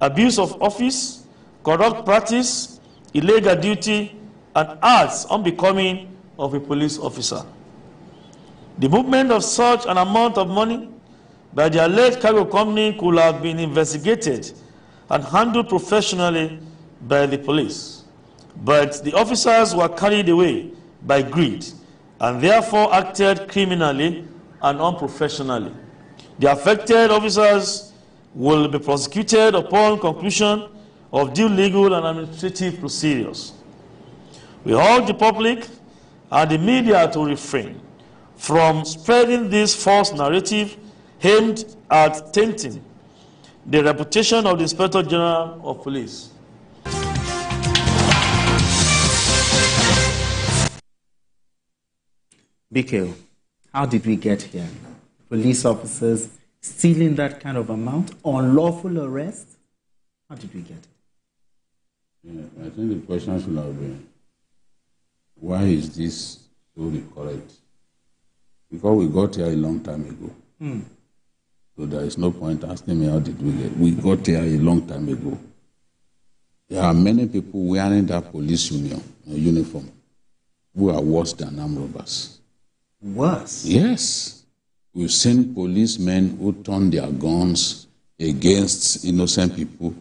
abuse of office, corrupt practice, illegal duty, and acts unbecoming of a police officer. The movement of such an amount of money by the alleged cargo company could have been investigated and handled professionally by the police. But the officers were carried away by greed and therefore acted criminally and unprofessionally. The affected officers will be prosecuted upon conclusion of due legal and administrative procedures. We urge the public and the media to refrain from spreading this false narrative aimed at tainting the reputation of the Inspector General of Police. BK, how did we get here? Police officers stealing that kind of amount, unlawful arrest? How did we get it? Yeah, I think the question should have been, why is this so correct? Because we got here a long time ago. So there is no point asking me how did we get. We got here a long time ago. There are many people wearing that police uniform who are worse than armed robbers. Worse? Yes. We've seen policemen who turn their guns against innocent people,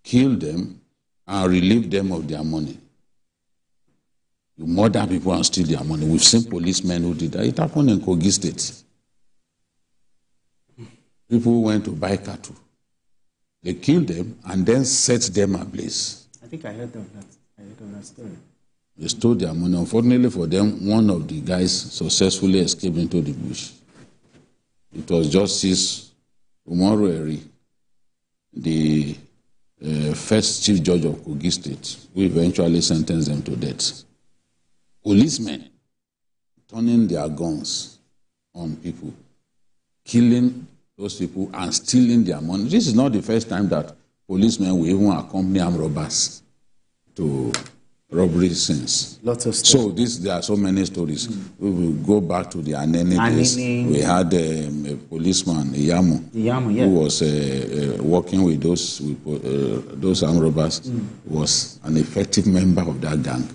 kill them, and relieve them of their money. You murder people and steal their money. We've seen policemen who did that. It happened in Kogi State. People who went to buy cattle. They killed them and then set them ablaze. I think I heard of that. I heard of that story. They stole their money. Unfortunately for them, one of the guys successfully escaped into the bush. It was Justice Umaru, the first Chief Judge of Kogi State, who eventually sentenced them to death. Policemen turning their guns on people, killing those people and stealing their money. This is not the first time that policemen will even accompany armed robbers to robbery scenes. Lots of stuff. So there are so many stories. We will go back to the Anene days. We had a policeman, Iyamu, yeah, who was working with those armed robbers, was an effective member of that gang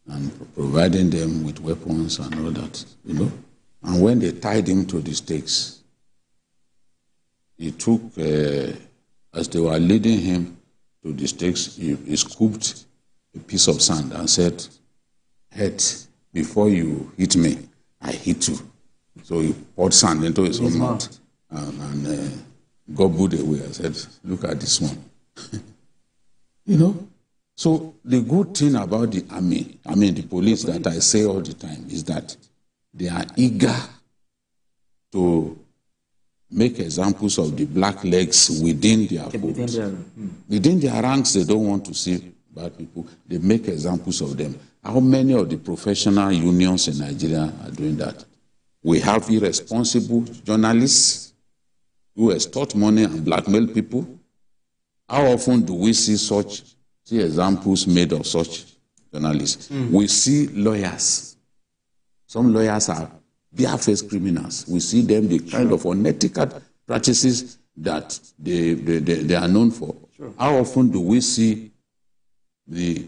and providing them with weapons and all that, you know. And when they tied him to the stakes, he took, as they were leading him to the stakes, he scooped a piece of sand and said, "Head, before you hit me, I hit you." So he poured sand into his own mouth and gobbled away. I said, "Look at this one." You know? So the good thing about the army, the police that I say all the time, is that they are eager to make examples of the black legs within their folds. Within their ranks, they don't want to see bad people. They make examples of them. How many of the professional unions in Nigeria are doing that? We have irresponsible journalists who extort money and blackmail people. How often do we see examples made of such journalists? We see lawyers. Some lawyers are barefaced criminals. We see them, the kind of unethical practices that they are known for. How often do we see the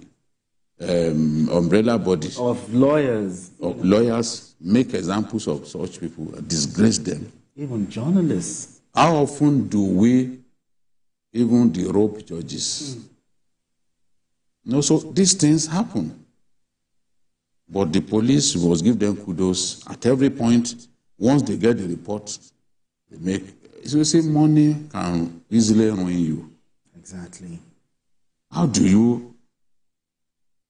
umbrella bodies of lawyers make examples of such people, disgrace them? Even journalists. How often do we even derobe judges? No, so these things happen. But the police must give them kudos at every point. Once they get the report, they make. So you see, money can easily ruin you. Exactly. How do you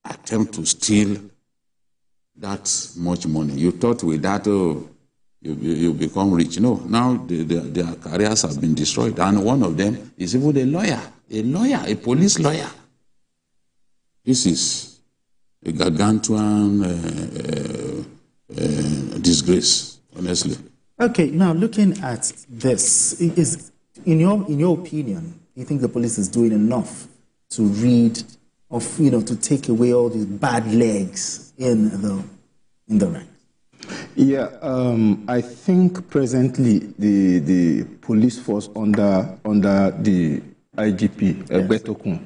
attempt to steal that much money? You thought with that, you become rich. No, now their careers have been destroyed. And one of them is even a police lawyer. This is a gargantuan disgrace, honestly. Okay, now looking at this, is in your opinion, do you think the police is doing enough to to take away all these bad legs in the ranks? Yeah, I think presently the police force under the IGP, Betokun,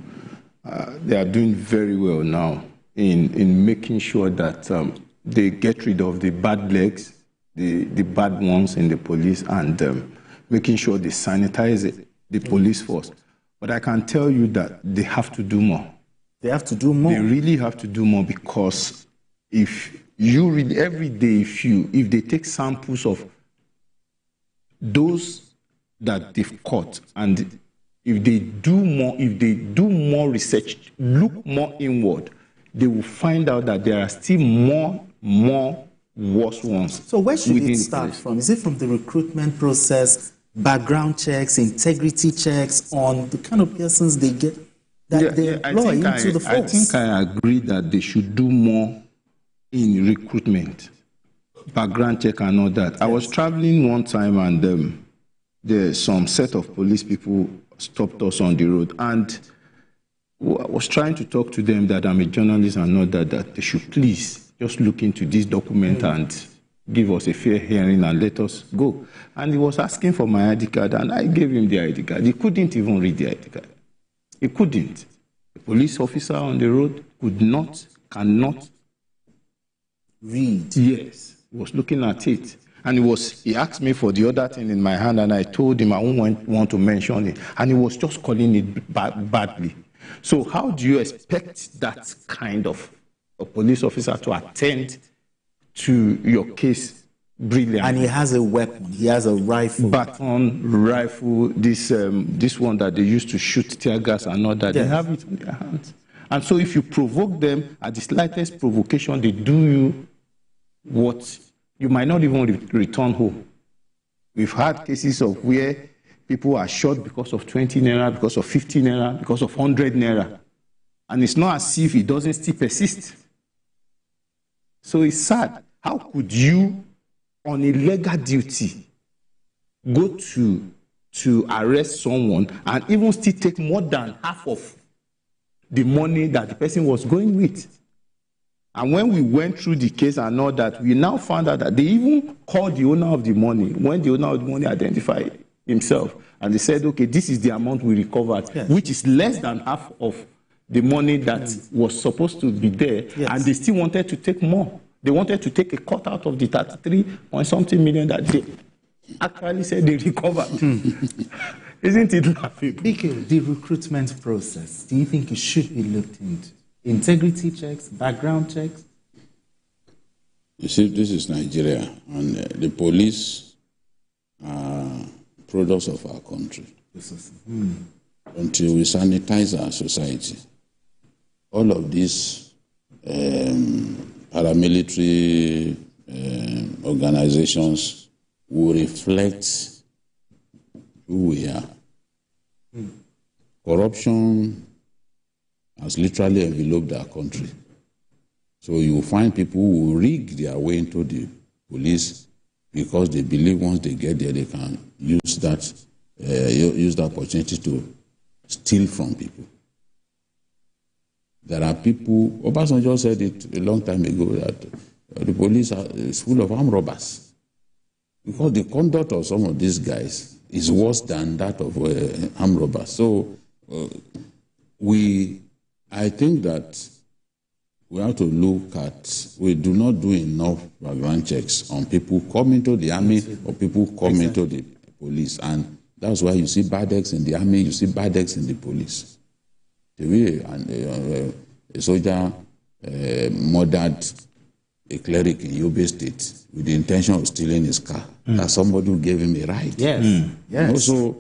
they are doing very well now in making sure that they get rid of the bad legs, the bad ones in the police, and making sure they sanitize the police force. But I can tell you that they have to do more. They have to do more. They really have to do more, because if you read every day, if they take samples of those that they've caught, and if they do more research, look more inward, they will find out that there are still more worse ones. So where should it start from? Is it from the recruitment process, background checks, integrity checks on the kind of persons they get that they employ into the force? I think I agree that they should do more in recruitment, background check and all that. Yes. I was traveling one time, and there's some set of police people stopped us on the road, and I was trying to talk to them that I'm a journalist and all that they should please just look into this document and give us a fair hearing and let us go. And he was asking for my ID card, and I gave him the ID card. He couldn't even read the ID card. He couldn't. A police officer on the road cannot read. Yes. He was looking at it. And he asked me for the other thing in my hand, and I told him I won't want to mention it. And he was just calling it badly. So how do you expect that kind of a police officer to attend to your case brilliantly? And he has a weapon. He has a rifle. Baton, rifle, this one that they used to shoot tear gas and all that. Yes. They have it in their hands. And so if you provoke them, at the slightest provocation, they do you what you might not even return home. We've had cases of where people are shot because of 20 naira, because of 50 naira, because of 100 naira. And it's not as if it doesn't still persist. So it's sad. How could you, on a legal duty, go to arrest someone and even still take more than half of the money that the person was going with? And when we went through the case and all that, we now found out that they even called the owner of the money when the owner of the money identified himself. And they said, okay, this is the amount we recovered, yes, which is less than half of the money that was supposed to be there. Yes. And they still wanted to take more. They wanted to take a cut out of the 33-point-something million that they actually said they recovered. Isn't it laughable? The recruitment process, do you think it should be looked into? Integrity checks, background checks? You see, this is Nigeria, and the police are products of our country. Until we sanitize our society, all of these paramilitary organizations will reflect who we are. Corruption has literally enveloped our country. So you will find people who will rig their way into the police because they believe once they get there, they can use the opportunity to steal from people. There are people, Obasanjo said it a long time ago, that the police is full of armed robbers. Because the conduct of some of these guys is worse than that of armed robbers. So I think that we have to look at, we do not do enough background checks on people coming to the army or people coming to the police. And that's why you see bad eggs in the army, you see bad eggs in the police. A soldier murdered a cleric in Yobe State with the intention of stealing his car. That's somebody who gave him a ride. Yes. Yes. Also,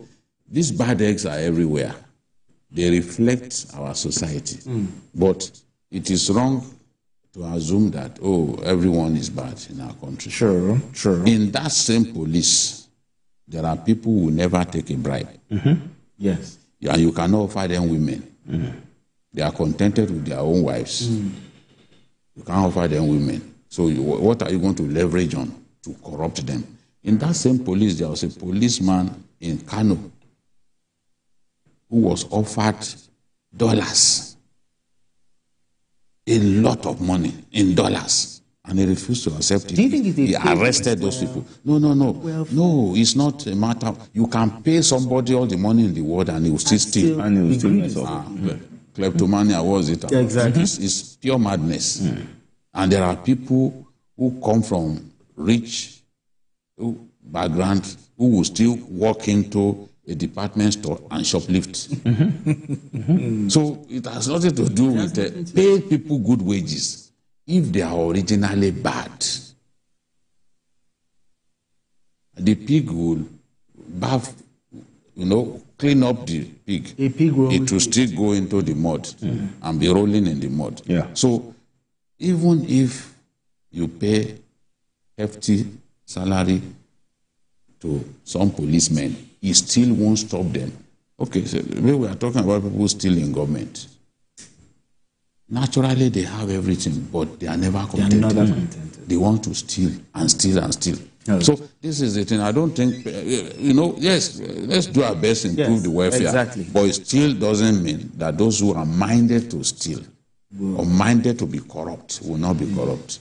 these bad eggs are everywhere. They reflect our society. But it is wrong to assume that, everyone is bad in our country. Sure. In that same police, there are people who never take a bribe. Yes. And you cannot offer them women. They are contented with their own wives. You can't offer them women. So what are you going to leverage on to corrupt them? In that same police, there was a policeman in Kano who was offered dollars, a lot of money in dollars. And he refused to accept it. Do you think he arrested those people? No, it's not a matter. You can pay somebody all the money in the world and he will still steal. And he will still mess up. Kleptomania, what is it? Yeah, exactly. It's pure madness. And there are people who come from rich background who will still walk into a department store and shoplift. So it has nothing to do with pay people good wages if they are originally bad. The pig will bath, clean up the pig. It will still go into the mud and be rolling in the mud. Yeah. So even if you pay hefty salary to some policemen, it still won't stop them. Okay, so we are talking about people stealing government. Naturally, they have everything, but they are never contented. They want to steal and steal and steal. So this is the thing. I don't think, yes, let's do our best to improve the welfare. Exactly. But it still doesn't mean that those who are minded to steal or minded to be corrupt will not be corrupt.